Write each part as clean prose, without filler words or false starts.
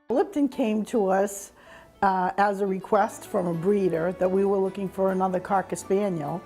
Lipton came to us as a request from a breeder that we were looking for another Cocker Spaniel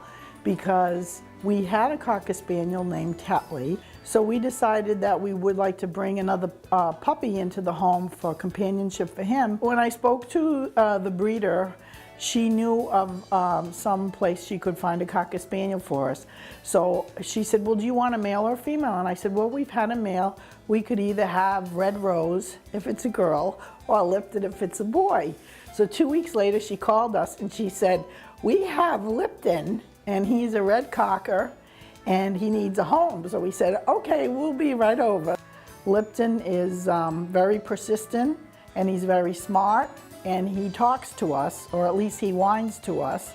because we had a Cocker Spaniel named Tetley. So we decided that we would like to bring another puppy into the home for companionship for him. When I spoke to the breeder, she knew of some place she could find a Cocker Spaniel for us. So she said, well, do you want a male or a female? And I said, well, we've had a male. We could either have Red Rose if it's a girl or Lipton if it's a boy. So 2 weeks later, she called us and she said, we have Lipton and he's a red cocker and he needs a home. So we said, okay, we'll be right over. Lipton is very persistent and he's very smart. And he talks to us, or at least he whines to us.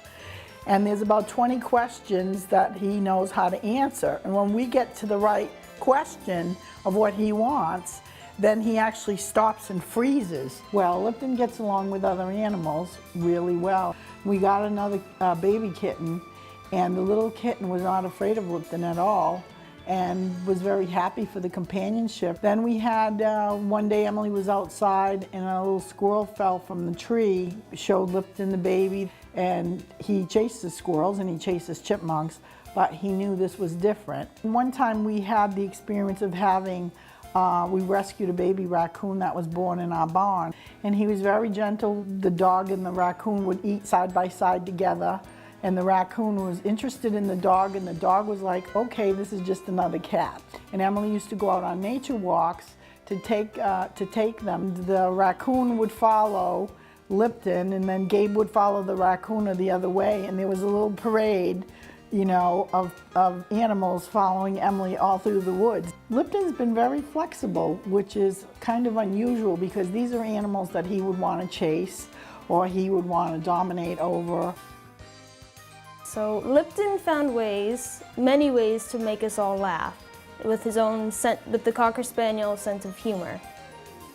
And there's about 20 questions that he knows how to answer. And when we get to the right question of what he wants, then he actually stops and freezes. Well, Lipton gets along with other animals really well. We got another baby kitten, and the little kitten was not afraid of Lipton at all and was very happy for the companionship. Then we had, one day Emily was outside and a little squirrel fell from the tree, showed Lipton the baby, and he chases squirrels and he chases chipmunks, but he knew this was different. And one time we had the experience of having, we rescued a baby raccoon that was born in our barn, and he was very gentle. The dog and the raccoon would eat side by side together. And the raccoon was interested in the dog, and the dog was like, okay, this is just another cat. And Emily used to go out on nature walks to take them. The raccoon would follow Lipton, and then Gabe would follow the raccoon the other way, and there was a little parade, you know, of animals following Emily all through the woods. Lipton's been very flexible, which is kind of unusual because these are animals that he would want to chase or he would want to dominate over. So Lipton found many ways to make us all laugh with the Cocker Spaniel sense of humor.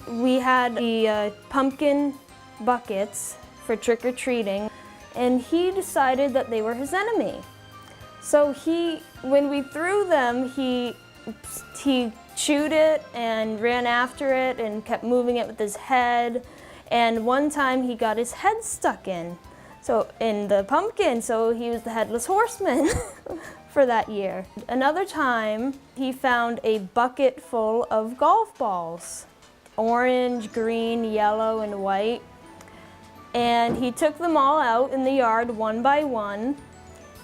We had the pumpkin buckets for trick-or-treating, and he decided that they were his enemy. So when we threw them, he chewed it and ran after it and kept moving it with his head. And one time he got his head stuck in the pumpkin, so he was the headless horseman for that year. Another time, he found a bucket full of golf balls, orange, green, yellow, and white. And he took them all out in the yard one by one.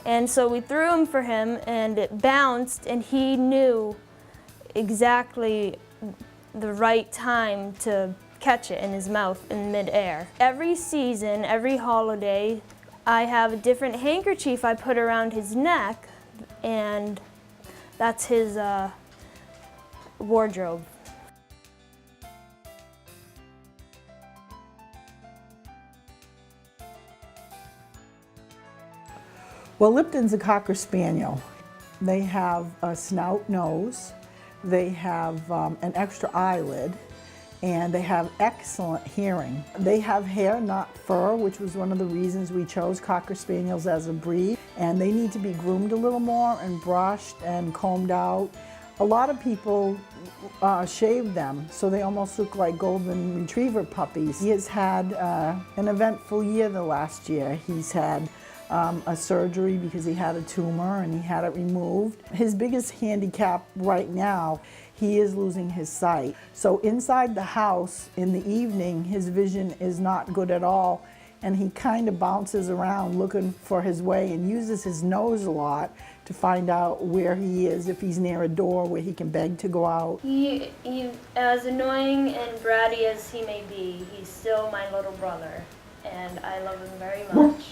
And so we threw them for him, and it bounced, and he knew exactly the right time to catch it in his mouth in midair. Every season, every holiday, I have a different handkerchief I put around his neck, and that's his wardrobe. Well, Lipton's a Cocker Spaniel. They have a snout nose, they have an extra eyelid, and they have excellent hearing. They have hair, not fur, which was one of the reasons we chose Cocker Spaniels as a breed. And they need to be groomed a little more and brushed and combed out. A lot of people shave them, so they almost look like golden retriever puppies. He has had an eventful year the last year. He's had a surgery because he had a tumor and he had it removed. His biggest handicap right now, he is losing his sight. So inside the house in the evening, his vision is not good at all, and he kind of bounces around looking for his way and uses his nose a lot to find out where he is, if he's near a door where he can beg to go out. He as annoying and bratty as he may be, he's still my little brother, and I love him very much.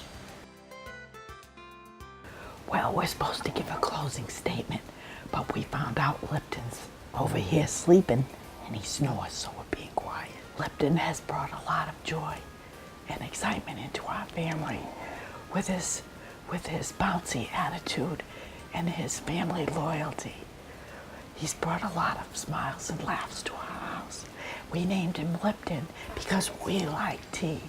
Well, we're supposed to give a closing statement, but we found out Lipton's over here sleeping and he snores, so we're being quiet. Lipton has brought a lot of joy and excitement into our family with his bouncy attitude and his family loyalty. He's brought a lot of smiles and laughs to our house. We named him Lipton because we like tea.